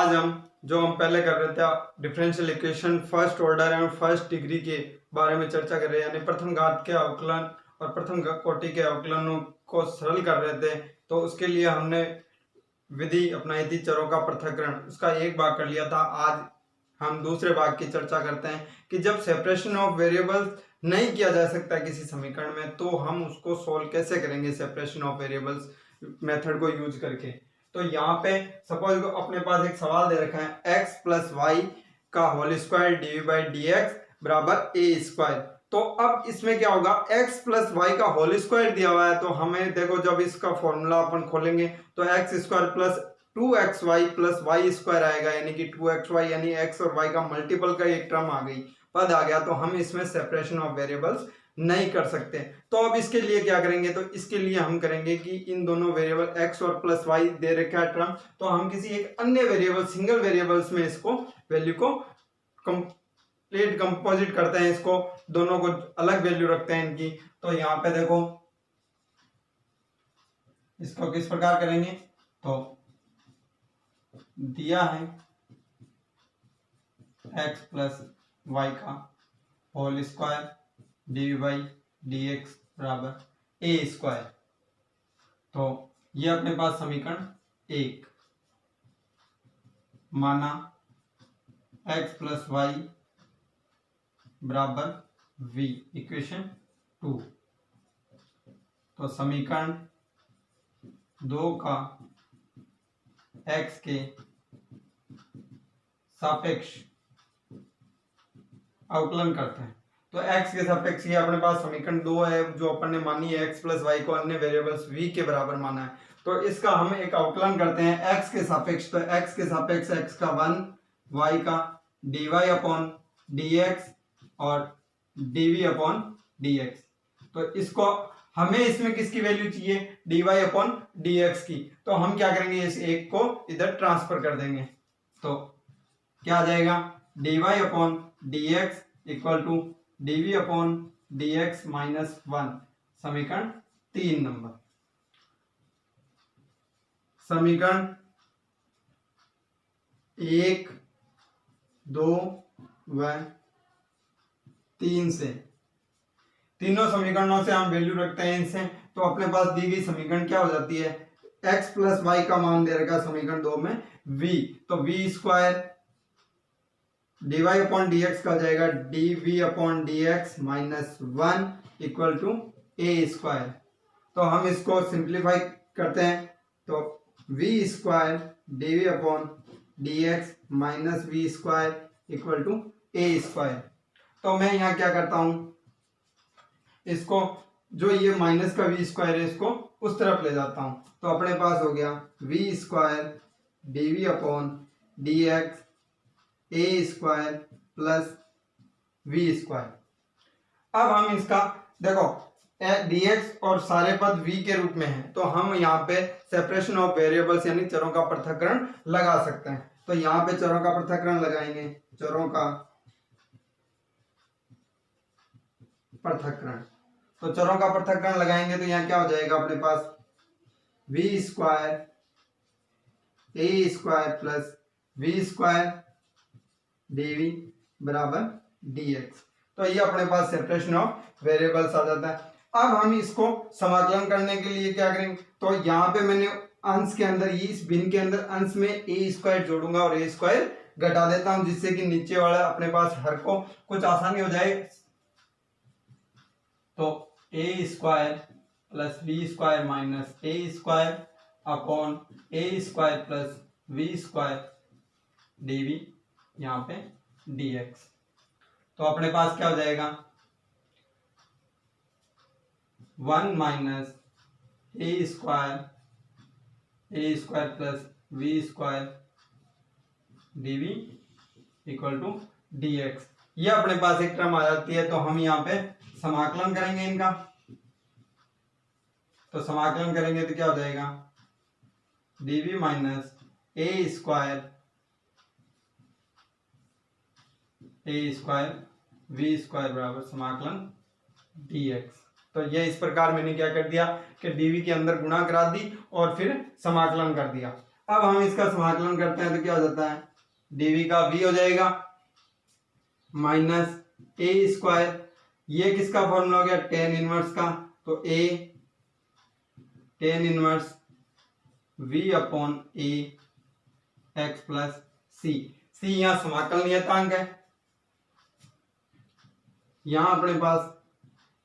आज हम पहले कर रहे थे differential equation first order and first degree के बारे में चर्चा कर रहे हैं, यानी प्रथम घात के अवकलन और प्रथम कोटि के अवकलनों को सरल कर रहे थे। तो उसके लिए हमने विधि अपनाई थी चरों का पृथक्करण, उसका एक भाग कर लिया था। आज हम दूसरे भाग की चर्चा करते हैं कि जब सेपरेशन ऑफ वेरिएबल्स नहीं किया जा सकता किसी समीकरण में तो हम उसको सोल्व कैसे करेंगे सेपरेशन ऑफ वेरिएबल्स मेथड को यूज करके। तो यहाँ पे सपोज अपने पास एक सवाल दे रखा है x प्लस वाई का whole square D by D x बराबर ए स्क्वायर। तो अब इसमें क्या होगा, x प्लस वाई का होल स्क्वायर दिया हुआ है तो हमें देखो जब इसका फॉर्मूला अपन खोलेंगे तो x square plus 2xy plus y square आएगा, यानी कि 2xy यानी x और y का मल्टीपल का एक टर्म आ गई, पद आ गया। तो हम इसमें सेपरेशन ऑफ वेरिएबल्स नहीं कर सकते। तो अब इसके लिए क्या करेंगे, तो इसके लिए हम करेंगे कि इन दोनों वेरिएबल x और प्लस वाई दे रखा है टर्म, तो हम किसी एक अन्य वेरिएबल सिंगल वेरिएबल्स में इसको वैल्यू को कंप्लीट कंपोजिट करते हैं, इसको दोनों को अलग वैल्यू रखते हैं इनकी। तो यहाँ पे देखो इसको किस प्रकार करेंगे, तो दिया है x प्लस वाई का whole square D by D x बराबर ए स्क्वायर। तो ये अपने पास समीकरण एक माना x प्लस वाई बराबर v इक्वेशन 2। तो समीकरण 2 का x के सापेक्ष अवकलन करते हैं। तो x के सापेक्ष ये अपने पास समीकरण 2 है जो अपन ने मानी है, x प्लस वाई को अन्य वेरिएबल्स v के बराबर माना है। तो इसका हम एक अवकलन करते हैं x के सापेक्ष। तो x के सापेक्ष x का 1, y का dy अपॉन dx और dv अपॉन dx। तो इसको हमें इसमें किसकी वैल्यू चाहिए, dy अपॉन dx की। तो हम क्या करेंगे, इस एक को इधर ट्रांसफर कर देंगे। तो क्या आ जाएगा, dy upon dx equal to dv upon dx minus 1। समीकरण 3 नंबर। समीकरण 1, 2 व 3 से, तीनों समीकरणों से हम वैल्यू रखते हैं इनसे। तो अपने पास दी गई समीकरण क्या हो जाती है, x प्लस वाई का मान दे रखा समीकरण 2 में v, तो v square dy upon d x का जाएगा dv upon d x minus 1 equal to a square. तो हम इसको सिंप्लीफाई करते हैं, तो v square dv upon d x minus v square equal to a square. तो मैं यहाँ क्या करता हूं, इसको जो ये माइनस का वी स्क्वायर है इसको उस तरफ ले जाता हूं। तो अपने पास हो गया v square dv upon d x a square plus we square. अब हम इसका देखो dx और सारे पद v के रूप में है, तो हम यहाँ पे सेपरेशन ऑफ वेरिएबल्स यानी चरों का पृथक्करण लगा सकते हैं। तो यहाँ पे चरों का पृथक्करण लगाएंगे, चरों का पृथक्करण। तो चरों का पृथक्करण लगाएंगे तो यहाँ क्या हो जाएगा, अपने पास v square a square plus we square dv बराबर dx। तो ये अपने पास सेपरेशन ऑफ वेरिएबल्स आ जाता है। अब हम इसको समाकलन करने के लिए क्या करेंगे, तो यहाँ पे मैंने अंश के अंदर इस भिन्न के अंदर अंश में ए स्क्वायर जोड़ूंगा और ए स्क्वायर घटा देता हूं, जिससे कि नीचे वाला अपने पास हर को कुछ आसानी हो जाए। तो A square plus we square minus A square upon A square plus we square dv यहाँ पे dx। तो अपने पास क्या हो जाएगा, 1 minus A square plus we square dv equal to dx। ये अपने पास एक टर्म आ जाती है। तो हम यहाँ पे समाकलन करेंगे इनका। तो समाकलन करेंगे तो क्या हो जाएगा, dv माइनस ए स्क्वायर वी स्क्वायर बराबर समाकलन dx। तो ये इस प्रकार मैंने क्या कर दिया कि dv के अंदर गुणा करा दी और फिर समाकलन कर दिया। अब हम इसका समाकलन करते हैं तो क्या हो जाता है, dv का v हो जाएगा माइनस ए स्क्वायर, ये किसका फॉर्मूला हो गया, टेन इनवर्स का, तो a tan inverse v upon A X plus C. C यहाँ समाकल नियतांक है, यहां अपने पास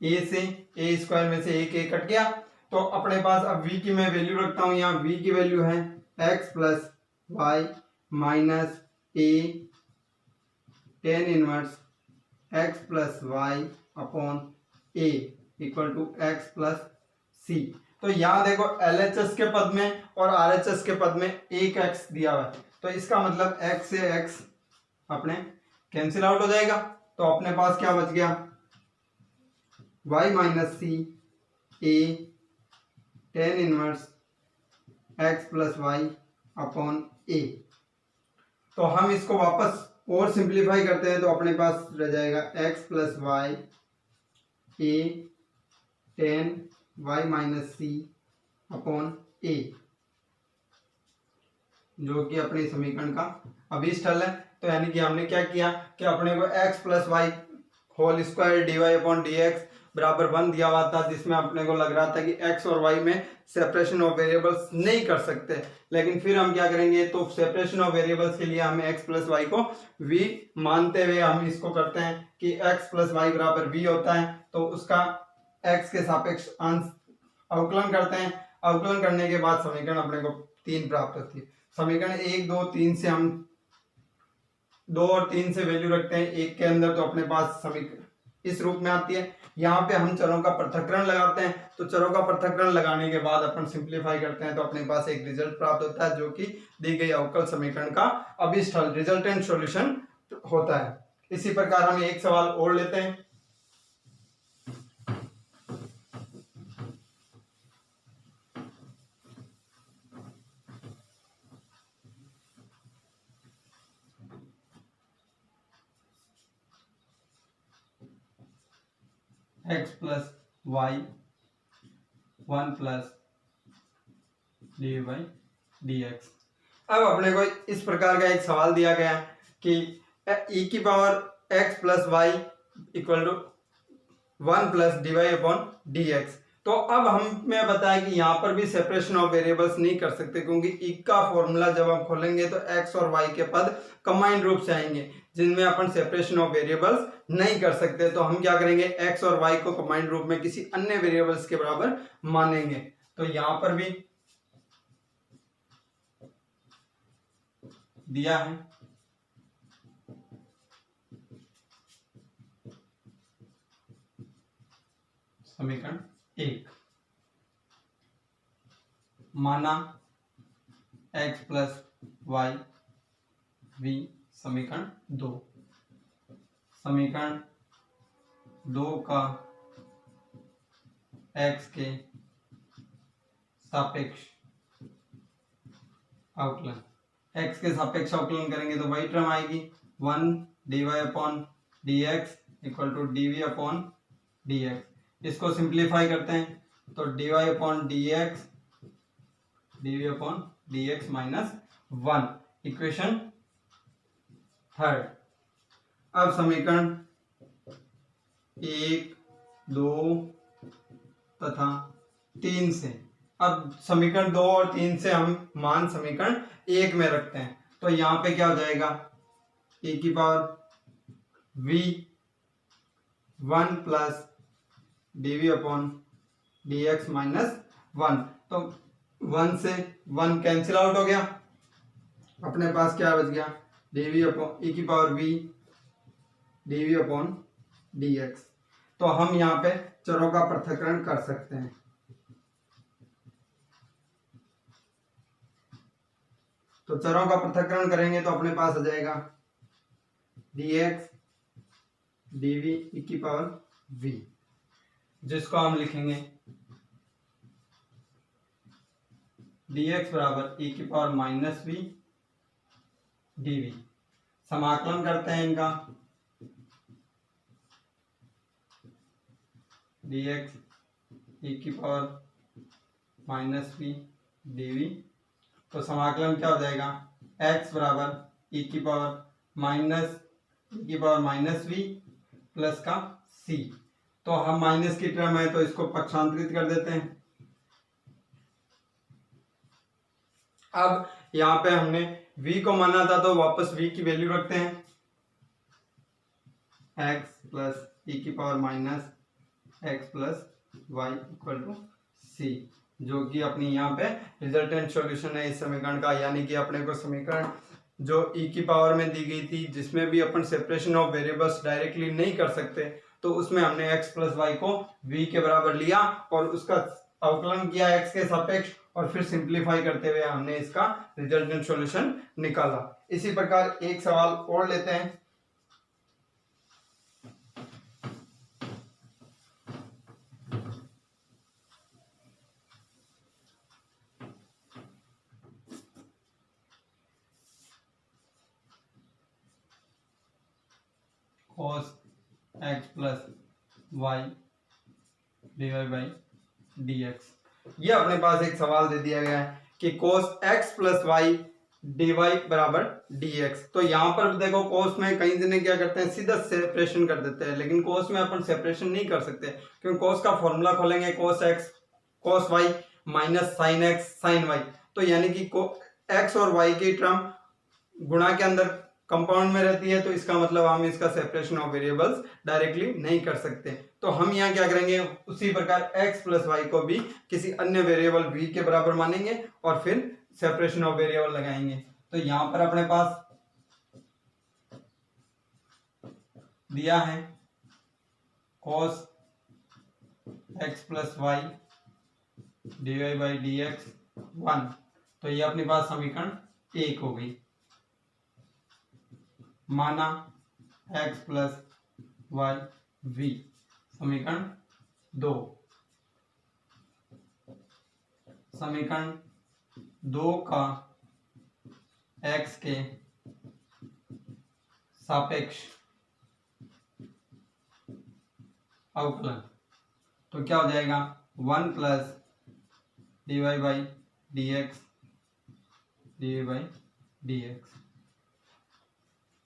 a से ए स्क्वायर में से एक कट गया, तो अपने पास अब v की मैं वैल्यू रखता हूं, यहाँ v की वैल्यू है x plus Y minus A tan inverse x plus Y upon A equal to X plus C. तो यहाँ देखो LHS के पद में और RHS के पद में एक x दिया हुआ है, तो इसका मतलब x से x अपने कैंसिल आउट हो जाएगा, तो अपने पास क्या बच गया, y minus C A tan inverse x plus Y upon A. तो हम इसको वापस और सिंप्लीफाई करते हैं तो अपने पास रह जाएगा x प्लस वाई ए टेन वाई माइनस सी अपॉन ए, जो कि अपने समीकरण का अभिष्ट हल है। तो यानी कि हमने क्या किया कि अपने को x plus y whole square d y upon d x बराबर 1 दिया हुआ था, जिसमें अपने को लग रहा था कि x और y में सेपरेशन ऑफ वेरिएबल्स नहीं कर सकते, लेकिन फिर हम क्या करेंगे, तो सेपरेशन ऑफ वेरिएबल्स के लिए हमें x प्लस वाई को v मानते हुए हम इसको करते हैं कि x प्लस वाई बराबर v होता है, तो उसका x के सापेक्ष अंश अवकलन करते हैं। अवकलन करने के बाद समीकरण अपने को 3 प्राप्त होती है। समीकरण 1 2 3 से हम 2 और 3 से वैल्यू रखते हैं एक के अंदर, तो अपने पास समीकरण इस रूप में आती है। यहाँ पे हम चरों का पृथक्करण लगाते हैं, तो चरों का पृथक्करण लगाने के बाद अपन सिंप्लीफाई करते हैं, तो अपने पास एक रिजल्ट प्राप्त होता है जो कि दी गई अवकल समीकरण का अभिष्ट हल रिजल्टेंट सॉल्यूशन होता है। इसी प्रकार हम एक सवाल और लेते हैं। x plus y 1 plus d y d x. अब अपने को इस प्रकार का एक सवाल दिया गया है कि e की power x plus Y equal to 1 plus d y upon d x. तो अब हमें बताया कि यहाँ पर भी सेपरेशन ऑफ वेरिएबल्स नहीं कर सकते, क्योंकि e का फॉर्मूला जब हम खोलेंगे तो x और y के पद कंबाइंड रूप से आएंगे, जिनमें अपन सेपरेशन ऑफ वेरिएबल्स नहीं कर सकते। तो हम क्या करेंगे, x और y को कंबाइंड रूप में किसी अन्य वेरिएबल्स के बराबर मानेंगे। तो यहां पर भी दिया है समीकरण 1, माना x प्लस वाई v। समीकरण 2, समीकरण 2 का x के सापेक्ष अवकलन, x के सापेक्ष अवकलन करेंगे तो वही टर्म आएगी 1 d y upon d x equal to d v upon d x. इसको सिंप्लीफाई करते हैं तो d y upon d x d v upon d x minus 1, equation 3। अब समीकरण 1 2 तथा 3 से, अब समीकरण 2 और 3 से हम मान समीकरण 1 में रखते हैं, तो यहां पे क्या हो जाएगा, e की power v 1 plus d v upon d x minus 1। तो 1 से 1 कैंसिल आउट हो गया, अपने पास क्या बच गया, डी वी अपॉन e की power v d v upon d x. तो हम यहाँ पे चरों का पृथक्करण कर सकते हैं। तो चरों का पृथक्करण करेंगे तो अपने पास आ जाएगा dx dv e की पावर v, जिसको हम लिखेंगे dx बराबर e की पावर माइनस v dv। समाकलन करते हैं इनका, dx e की पावर माइनस v dv तो समाकलन क्या हो जाएगा, x बराबर e की पावर माइनस वी प्लस का c। तो हम माइनस की टर्म है तो इसको पक्षांतरित कर देते हैं। अब यहाँ पे हमने v को माना था तो वापस v की वैल्यू रखते हैं, x प्लस ई की power minus x plus Y equal to C, जो कि अपनी यहाँ पे रिजल्टेंट सॉल्यूशन है इस समीकरण का। यानी कि अपने को समीकरण जो e की पावर में दी गई थी, जिसमें भी अपन सेपरेशन ऑफ वेरिएबल्स डायरेक्टली नहीं कर सकते, तो उसमें हमने x प्लस वाई को v के बराबर लिया और उसका अवकलन किया x के सापेक्ष, और फिर सिंप्लीफाई करते हुए हमने इसका रिजल्टेंट सॉल्यूशन निकाला। इसी प्रकार एक सवाल और लेते हैं। cos x plus y divide by dx। ये अपने पास एक सवाल दे दिया गया है कि cos x plus y dy बराबर dx। तो यहाँ पर देखो cos में कई जने क्या करते हैं, सीधा सेपरेशन कर देते हैं, लेकिन cos में अपन सेपरेशन नहीं कर सकते, क्योंकि cos का फॉर्मूला खोलेंगे cos y minus sine x sine y। तो यानी कि x और y की टर्म गुणा के अंदर कंपाउंड में रहती है, तो इसका मतलब हम इसका सेपरेशन ऑफ वेरिएबल्स डायरेक्टली नहीं कर सकते। तो हम यहाँ क्या करेंगे, उसी प्रकार x प्लस वाई को भी किसी अन्य वेरिएबल v के बराबर मानेंगे और फिर सेपरेशन ऑफ वेरिएबल लगाएंगे। तो यहाँ पर अपने पास दिया है cos x plus y divide by dx 1। तो ये अपने पास समीकरण 1 हो गई। माना x प्लस वाई v समीकरण 2। समीकरण 2 का x के सापेक्ष अवकलन, तो क्या हो जाएगा 1 प्लस dy बाई dx।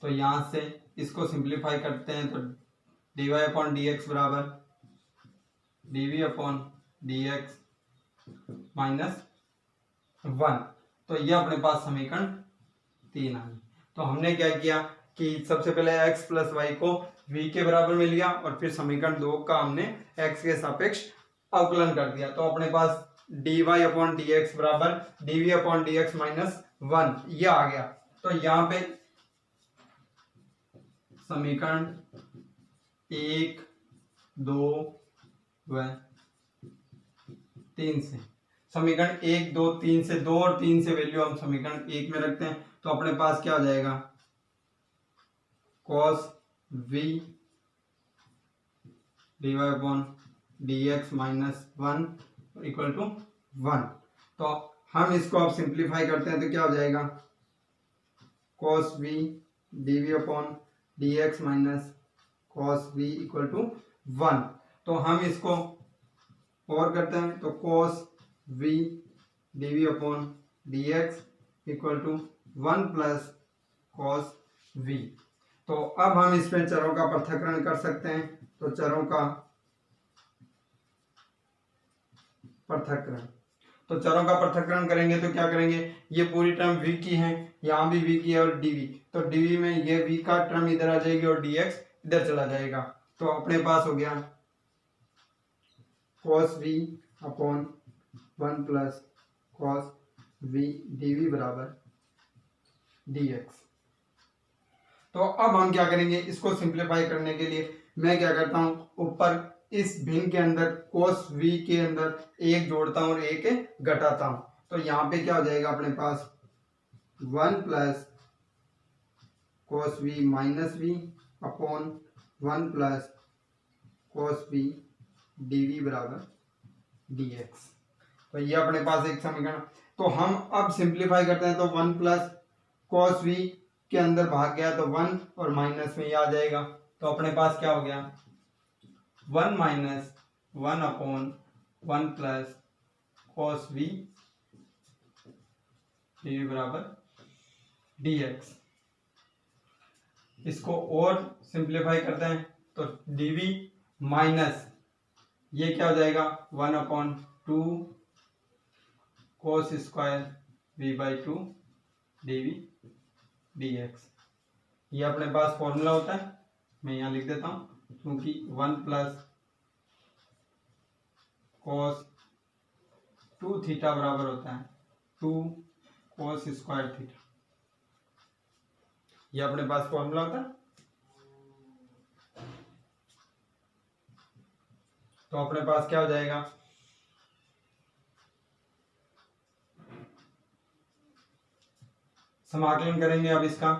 तो यहां से इसको सिंप्लीफाई करते हैं तो dy अपॉन dx बराबर dv अपॉन dx माइनस 1। तो यह अपने पास समीकरण 3 आ गई। तो हमने क्या किया कि सबसे पहले x प्लस वाई को v के बराबर में लिया और फिर समीकरण 2 का हमने x के सापेक्ष अवकलन कर दिया। तो अपने पास dy अपॉन dx बराबर dv अपॉन dx माइनस 1 यह आ गया। तो यहाँ पे समीकरण 1, 2 व 3 से, समीकरण 1, 2, 3 से 2 और 3 से वैल्यू हम समीकरण 1 में रखते हैं। तो अपने पास क्या हो जाएगा cos v dy upon dx minus 1 equal to 1। तो हम इसको अब सिंप्लीफाई करते हैं तो क्या हो जाएगा cos v dv upon dx minus cos v equal to 1। तो हम इसको और करते हैं तो cos v dv upon dx equal to 1 plus cos v। तो अब हम इसमें चरों का पृथक्करण कर सकते हैं। तो चरों का पृथक्करण करेंगे तो क्या करेंगे, ये पूरी टर्म v की है, यहाँ भी v की है और dv, तो dv में ये v का टर्म इधर आ जाएगी और dx इधर चला जाएगा। तो अपने पास हो गया cos v upon 1 plus cos v dv बराबर dx। तो अब हम क्या करेंगे, इसको सिंप्लीफाई करने के लिए मैं क्या करता हूँ, ऊपर इस भिन्न के अंदर cos v के अंदर एक जोड़ता हूँ और एक घटाता हूँ। तो यहाँ पे क्या हो जाएगा अपने पास 1 plus cos v minus v upon 1 plus cos v dv बराबर dx। तो ये अपने पास एक समीकरण। तो हम अब सिंप्लीफाई करते हैं तो 1 प्लस cos v के अंदर भाग गया तो 1 और माइनस में ये आ जाएगा। तो अपने पास क्या हो गया 1 minus 1 upon 1 plus cos v dv बराबर dx। इसको और सिंप्लीफाई करते हैं तो dv माइनस ये क्या हो जाएगा 1/2 cos square v/2 dv dx। ये अपने पास फॉर्मूला होता है, मैं यहाँ लिख देता हूँ, क्योंकि 1 प्लस cos 2 थीटा बराबर होता है 2 cos स्क्वायर थीटा। ये अपने पास फॉर्मूला होता है। तो अपने पास क्या हो जाएगा, समाकलन करेंगे अब इसका।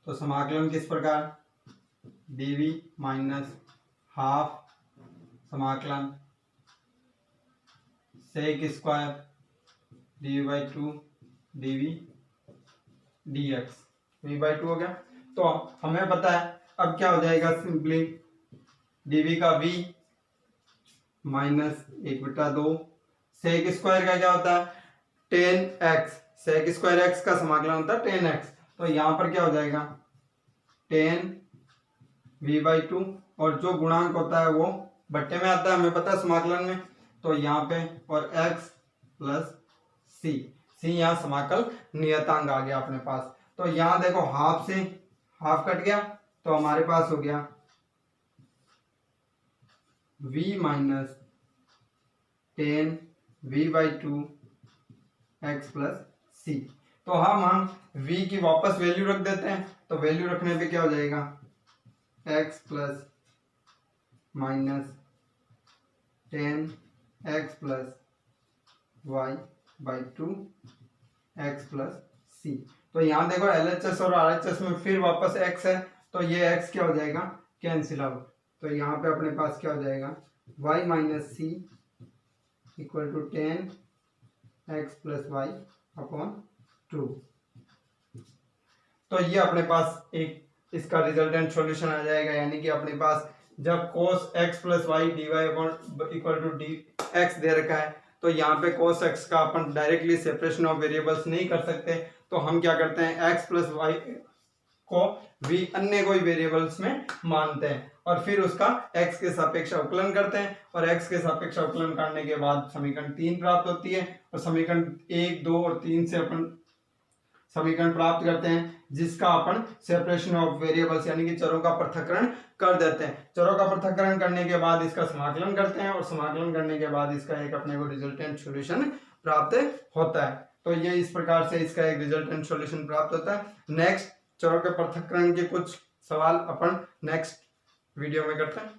तो समाकलन किस प्रकार, dv माइनस हाफ समाकलन sec square dv/2 dv dx v/2 हो गया। तो हमें पता है अब क्या हो जाएगा, सिंपली dv का v माइनस 1/2 सेक स्क्वायर का क्या होता है 10x, सेक स्क्वायर x का समाकलन होता है 10x। तो यहाँ पर क्या हो जाएगा 10 v/2 और जो गुणांक होता है वो बट्टे में आता है, हमें पता है समाकलन में। तो यहाँ पे और x प्लस c यहाँ समाकल नियतांक आ गया अपने पास। तो यहाँ देखो हाफ से हाफ कट गया तो हमारे पास हो गया v minus 10 v/2 x plus c। तो हम v की वापस वैल्यू रख देते हैं। तो वैल्यू रखने पे क्या हो जाएगा x plus minus 10 x plus y/2 x plus c। तो यहाँ देखो LHS और RHS में फिर वापस x है, तो ये x क्या हो जाएगा कैंसिल आउट। तो यहाँ पे अपने पास क्या हो जाएगा y minus c equal to 10 x plus y/2। तो ये अपने पास एक इसका रिजल्टेंट सॉल्यूशन आ जाएगा, यानी कि अपने पास जब cos x plus y dy equal to dx दे रखा है, तो यहाँ पे cos x का अपन डायरेक्टली सेपरेशन ऑफ वेरिएबल्स नहीं कर सकते। तो हम क्या करते हैं x प्लस वाई को v अन्य कोई वेरिएबल्स में मानते हैं और फिर उसका x के सापेक्ष अवकलन करते हैं, और x के सापेक्ष अवकलन करने के बाद समीकरण 3 प्राप्त होती है। और समीकरण 1, 2 और 3 से अपन समीकरण प्राप्त करते हैं जिसका अपन सेपरेशन ऑफ वेरिएबल्स यानी कि चरों का पृथक्करण कर देते हैं। चरों का पृथक्करण करने के बाद इसका समाकलन करते हैं और समाकलन करने के बाद इसका एक अपने को रिजल्टेंट सॉल्यूशन प्राप्त होता है। तो ये इस प्रकार से इसका एक रिजल्टेंट सॉल्यूशन प्राप्त होता है। नेक्स्ट चरों के पृथक्करण के कुछ सवाल अपन नेक्स्ट वीडियो में करते हैं।